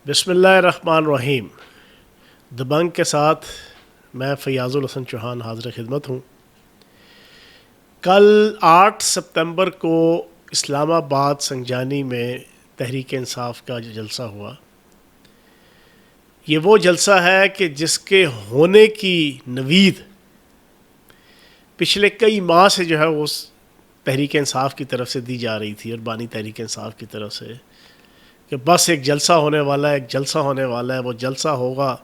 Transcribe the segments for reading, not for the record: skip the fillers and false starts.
بسم اللہ الرحمن الرحیم۔ دبنگ کے ساتھ میں فیاض الحسن چوہان حاضر خدمت ہوں۔ کل 8 ستمبر کو اسلام آباد سنجانی میں تحریک انصاف کا جو جلسہ ہوا، یہ وہ جلسہ ہے کہ جس کے ہونے کی نوید پچھلے کئی ماہ سے جو ہے اس تحریک انصاف کی طرف سے دی جا رہی تھی، اور بانی تحریک انصاف کی طرف سے، کہ بس ایک جلسہ ہونے والا ہے، ایک جلسہ ہونے والا ہے، وہ جلسہ ہوگا،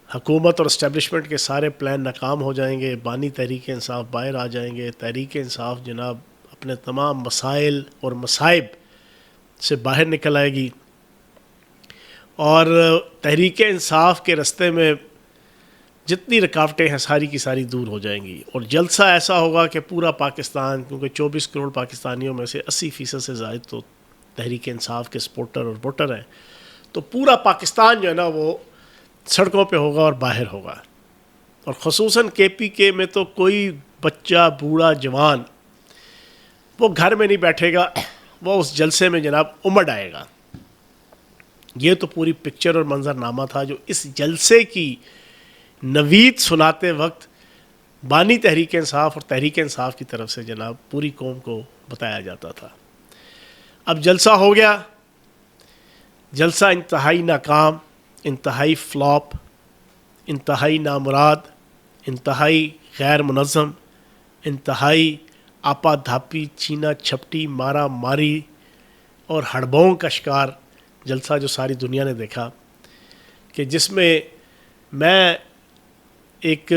حکومت اور اسٹیبلشمنٹ کے سارے پلان ناکام ہو جائیں گے، بانی تحریک انصاف باہر آ جائیں گے، تحریک انصاف جناب اپنے تمام مسائل اور مصائب سے باہر نکل آئے گی، اور تحریک انصاف کے رستے میں جتنی رکاوٹیں ہیں ساری کی ساری دور ہو جائیں گی، اور جلسہ ایسا ہوگا کہ پورا پاکستان، کیونکہ 24 کروڑ پاکستانیوں میں سے 80% سے زائد تو تحریک انصاف کے سپورٹر اور ووٹر ہیں، تو پورا پاکستان جو ہے نا وہ سڑکوں پہ ہوگا اور باہر ہوگا، اور خصوصاً کے پی کے میں تو کوئی بچہ بوڑھا جوان وہ گھر میں نہیں بیٹھے گا، وہ اس جلسے میں جناب امڑ آئے گا۔ یہ تو پوری پکچر اور منظرنامہ تھا جو اس جلسے کی نوید سناتے وقت بانی تحریک انصاف اور تحریک انصاف کی طرف سے جناب پوری قوم کو بتایا جاتا تھا۔ اب جلسہ ہو گیا، جلسہ انتہائی ناکام، انتہائی فلاپ، انتہائی نامراد، انتہائی غیر منظم، انتہائی آپا دھاپی، چھینا چھپٹی، مارا ماری اور ہڑبوں کا شکار جلسہ جو ساری دنیا نے دیکھا، کہ جس میں میں ایک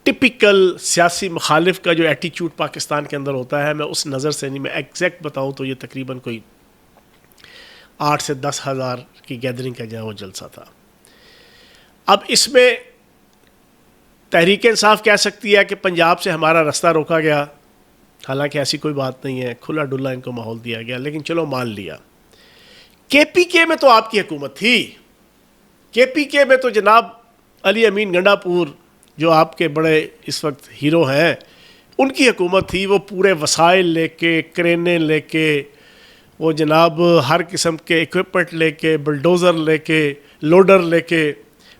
ٹپیکل سیاسی مخالف کا جو ایٹیچیوڈ پاکستان کے اندر ہوتا ہے، میں اس نظر سے نہیں، میں ایگزیکٹ بتاؤں تو یہ تقریباً کوئی 8 سے 10 ہزار کی گیدرنگ کا جو ہے وہ جلسہ تھا۔ اب اس میں تحریک انصاف کہہ سکتی ہے کہ پنجاب سے ہمارا رستہ روکا گیا، حالانکہ ایسی کوئی بات نہیں ہے، کھلا ڈلا ان کو ماحول دیا گیا، لیکن چلو مان لیا۔ کے پی کے میں تو آپ کی حکومت تھی، کے پی کے میں تو جناب علی امین گنڈا پور جو آپ کے بڑے اس وقت ہیرو ہیں، ان کی حکومت تھی، وہ پورے وسائل لے کے، کرینے لے کے، وہ جناب ہر قسم کے ایکوپمنٹ لے کے، بلڈوزر لے کے، لوڈر لے کے،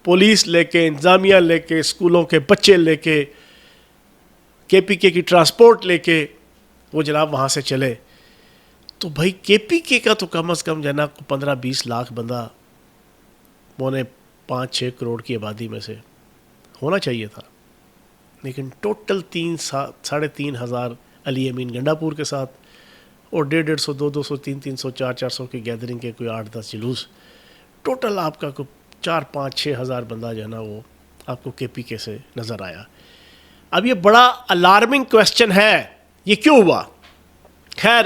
پولیس لے کے، انتظامیہ لے کے، اسکولوں کے بچے لے کے، کے پی کے کی ٹرانسپورٹ لے کے وہ جناب وہاں سے چلے۔ تو بھائی کے پی کے کا تو کم از کم جناب 15-20 لاکھ بندہ 5-6 کروڑ کی آبادی میں سے ہونا چاہیے تھا، لیکن ٹوٹل 3,500 ہزار علی امین گنڈا پور کے ساتھ، اور 150 200 300 400 کی گیدرنگ کے کوئی 8-10 جلوس، ٹوٹل آپ کا کوئی 4-5-6 ہزار بندہ جو ہے نا وہ آپ کو کے پی کے سے نظر آیا۔ اب یہ بڑا الارمنگ کویسچن ہے، یہ کیوں ہوا؟ خیر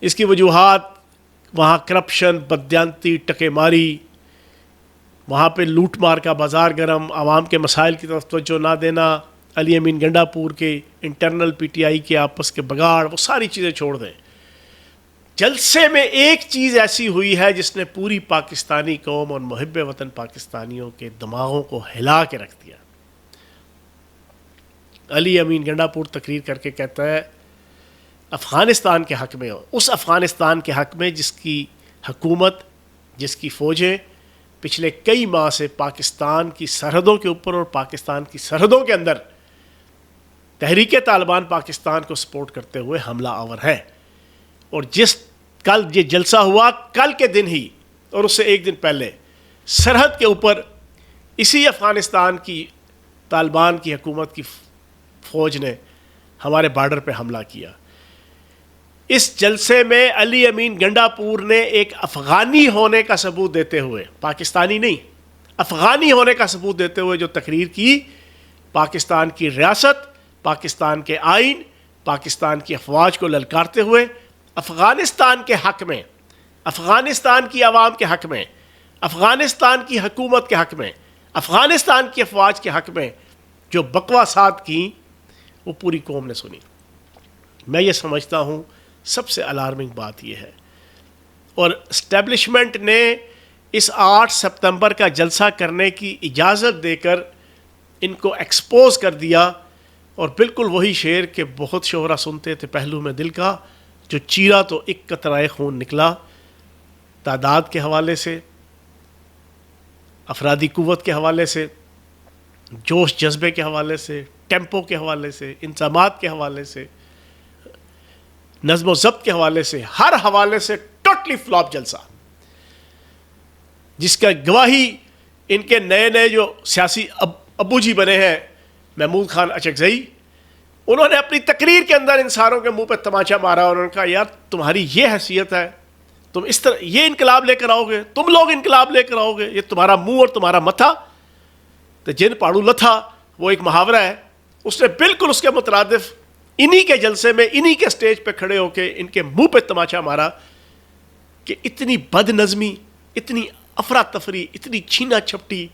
اس کی وجوہات، وہاں کرپشن، بددیانتی، ٹکے ماری، وہاں پہ لوٹ مار کا بازار گرم، عوام کے مسائل کی طرف توجہ نہ دینا، علی امین گنڈا پور کے انٹرنل پی ٹی آئی کے آپس کے بگاڑ، وہ ساری چیزیں چھوڑ دیں۔ جلسے میں ایک چیز ایسی ہوئی ہے جس نے پوری پاکستانی قوم اور محب وطن پاکستانیوں کے دماغوں کو ہلا کے رکھ دیا۔ علی امین گنڈا پور تقریر کر کے کہتا ہے افغانستان کے حق میں ہو، اس افغانستان کے حق میں جس کی حکومت، جس کی فوجیں پچھلے کئی ماہ سے پاکستان کی سرحدوں کے اوپر اور پاکستان کی سرحدوں کے اندر تحریک طالبان پاکستان کو سپورٹ کرتے ہوئے حملہ آور ہے، اور جس کل یہ جلسہ ہوا کل کے دن ہی اور اس سے ایک دن پہلے سرحد کے اوپر اسی افغانستان کی طالبان کی حکومت کی فوج نے ہمارے بارڈر پہ حملہ کیا۔ اس جلسے میں علی امین گنڈا پور نے ایک افغانی ہونے کا ثبوت دیتے ہوئے، پاکستانی نہیں، افغانی ہونے کا ثبوت دیتے ہوئے جو تقریر کی، پاکستان کی ریاست، پاکستان کے آئین، پاکستان کی افواج کو للکارتے ہوئے، افغانستان کے حق میں، افغانستان کی عوام کے حق میں، افغانستان کی حکومت کے حق میں، افغانستان کی افواج کے حق میں جو بکواسات کی، وہ پوری قوم نے سنی۔ میں یہ سمجھتا ہوں سب سے الارمنگ بات یہ ہے، اور اسٹیبلشمنٹ نے اس 8 ستمبر کا جلسہ کرنے کی اجازت دے کر ان کو ایکسپوز کر دیا، اور بالکل وہی شعر کہ بہت شہرا سنتے تھے پہلو میں دل کا، جو چیرا تو ایک قطرہ خون نکلا۔ تعداد کے حوالے سے، افرادی قوت کے حوالے سے، جوش جذبے کے حوالے سے، ٹیمپو کے حوالے سے، انتظامات کے حوالے سے، نظم و ضبط کے حوالے سے، ہر حوالے سے ٹوٹلی فلاپ جلسہ، جس کا گواہی ان کے نئے نئے جو سیاسی ابو جی بنے ہیں، محمود خان اچکزئی، انہوں نے اپنی تقریر کے اندر ان ساروں کے منہ پہ تماچا مارا اور انہوں نے کہا یار تمہاری یہ حیثیت ہے، تم اس طرح یہ انقلاب لے کر آؤ گے، تم لوگ انقلاب لے کر آؤ گے، یہ تمہارا منہ اور تمہارا متھا تو جن پاڑو لتھا، وہ ایک محاورہ ہے، اس نے بالکل اس کے مترادف انہی کے جلسے میں انہی کے سٹیج پہ کھڑے ہو کے ان کے منہ پہ تماچا مارا کہ اتنی بد نظمی، اتنی افراتفری، اتنی چھینا چھپٹی،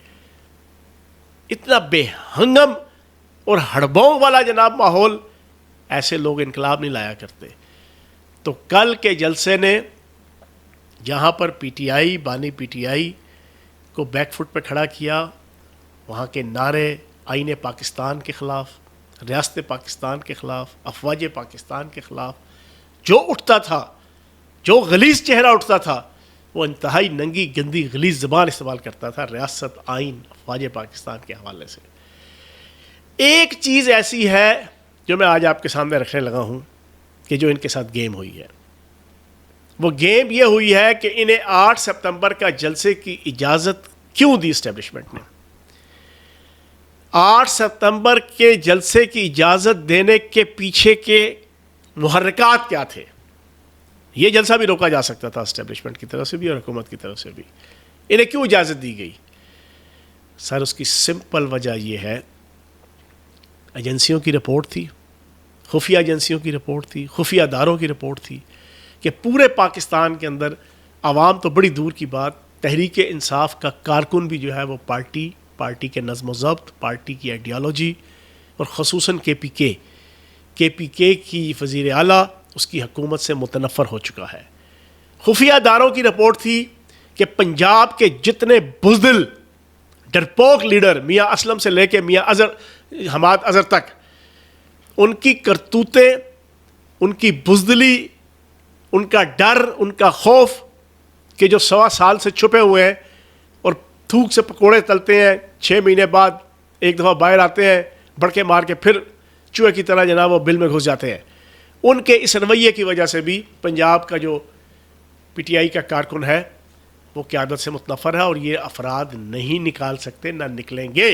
اتنا بے ہنگم اور ہڑبوں والا جناب ماحول، ایسے لوگ انقلاب نہیں لایا کرتے۔ تو کل کے جلسے نے جہاں پر پی ٹی آئی، بانی پی ٹی آئی کو بیک فٹ پہ کھڑا کیا، وہاں کے نعرے آئین پاکستان کے خلاف، ریاست پاکستان کے خلاف، افواج پاکستان کے خلاف جو اٹھتا تھا، جو غلیظ چہرہ اٹھتا تھا، وہ انتہائی ننگی گندی غلیظ زبان استعمال کرتا تھا ریاست، آئین، افواج پاکستان کے حوالے سے۔ ایک چیز ایسی ہے جو میں آج آپ کے سامنے رکھنے لگا ہوں کہ جو ان کے ساتھ گیم ہوئی ہے، وہ گیم یہ ہوئی ہے کہ انہیں 8 سپتمبر کا جلسے کی اجازت کیوں دی اسٹیبلشمنٹ نے؟ 8 سپتمبر کے جلسے کی اجازت دینے کے پیچھے کے محرکات کیا تھے؟ یہ جلسہ بھی روکا جا سکتا تھا اسٹیبلشمنٹ کی طرف سے بھی اور حکومت کی طرف سے بھی، انہیں کیوں اجازت دی گئی؟ سر اس کی سمپل وجہ یہ ہے، ایجنسیوں کی رپورٹ تھی، خفیہ ایجنسیوں کی رپورٹ تھی، خفیہ اداروں کی رپورٹ تھی کہ پورے پاکستان کے اندر عوام تو بڑی دور کی بات، تحریک انصاف کا کارکن بھی جو ہے وہ پارٹی کے نظم و ضبط، پارٹی کی آئیڈیالوجی اور خصوصاً کے پی کے کی وزیر اعلیٰ اس کی حکومت سے متنفر ہو چکا ہے۔ خفیہ اداروں کی رپورٹ تھی کہ پنجاب کے جتنے بزدل ڈرپوک لیڈر، میاں اسلم سے لے کے میاں حماد اظہر تک، ان کی کرتوتیں، ان کی بزدلی، ان کا ڈر، ان کا خوف کہ جو 1.25 سال سے چھپے ہوئے ہیں اور تھوک سے پکوڑے تلتے ہیں، 6 مہینے بعد ایک دفعہ باہر آتے ہیں، بڑکے مار کے پھر چوہے کی طرح جناب وہ بل میں گھس جاتے ہیں، ان کے اس رویے کی وجہ سے بھی پنجاب کا جو پی ٹی آئی کا کارکن ہے وہ قیادت سے متنفر ہے اور یہ افراد نہیں نکال سکتے، نہ نکلیں گے۔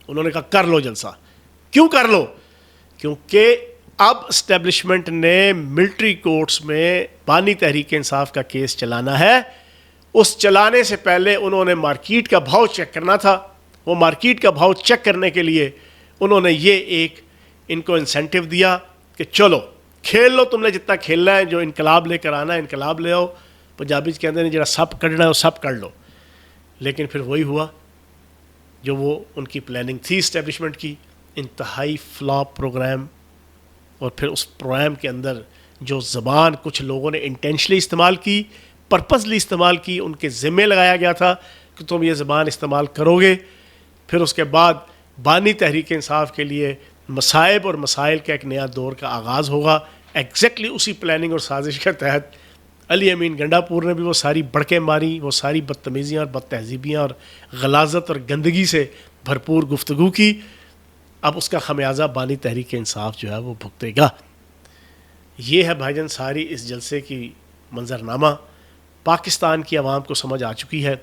انہوں نے کہا کر لو جلسہ۔ کیوں کر لو؟ کیونکہ اب اسٹیبلشمنٹ نے ملٹری کورٹس میں بانی تحریک انصاف کا کیس چلانا ہے، اس چلانے سے پہلے انہوں نے مارکیٹ کا بھاؤ چیک کرنا تھا۔ وہ مارکیٹ کا بھاؤ چیک کرنے کے لیے انہوں نے یہ ایک ان کو انسینٹیو دیا کہ چلو کھیل لو، تم نے جتنا کھیلنا ہے، جو انقلاب لے کر آنا ہے انقلاب لے آؤ، پنجابی کے اندر جڑا سب کڑنا ہے وہ سب کر لو۔ لیکن پھر وہی ہوا جو وہ ان کی پلاننگ تھی اسٹیبلشمنٹ کی، انتہائی فلاپ پروگرام، اور پھر اس پروگرام کے اندر جو زبان کچھ لوگوں نے انٹینشنلی استعمال کی، پرپزلی استعمال کی، ان کے ذمے لگایا گیا تھا کہ تم یہ زبان استعمال کرو گے۔ پھر اس کے بعد بانی تحریک انصاف کے لیے مصائب اور مسائل کا ایک نیا دور کا آغاز ہوگا۔ ایگزیکٹلی اسی پلاننگ اور سازش کے تحت علی امین گنڈا پور نے بھی وہ ساری بڑکیں ماری، وہ ساری بدتمیزیاں اور بد تہذیبیاں اور غلاظت اور گندگی سے بھرپور گفتگو کی۔ اب اس کا خمیازہ بانی تحریک انصاف جو ہے وہ بھگتے گا۔ یہ ہے بھائی جان ساری اس جلسے کی منظرنامہ۔ پاکستان کی عوام کو سمجھ آ چکی ہے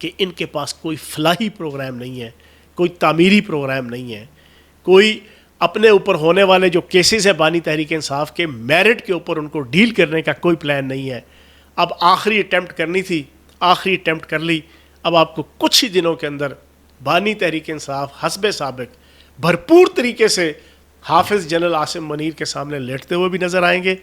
کہ ان کے پاس کوئی فلاحی پروگرام نہیں ہے، کوئی تعمیری پروگرام نہیں ہے، کوئی اپنے اوپر ہونے والے جو کیسز ہیں بانی تحریک انصاف کے میرٹ کے اوپر ان کو ڈیل کرنے کا کوئی پلان نہیں ہے۔ اب آخری اٹیمپٹ کرنی تھی، آخری اٹیمپٹ کر لی۔ اب آپ کو کچھ ہی دنوں کے اندر بانی تحریک انصاف حسب سابق بھرپور طریقے سے حافظ جنرل عاصم منیر کے سامنے لیٹتے ہوئے بھی نظر آئیں گے،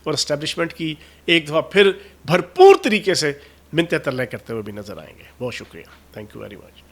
اور اسٹیبلشمنٹ کی ایک دفعہ پھر بھرپور طریقے سے منتیں ترلے کرتے ہوئے بھی نظر آئیں گے۔ بہت شکریہ، تھینک یو ویری مچ۔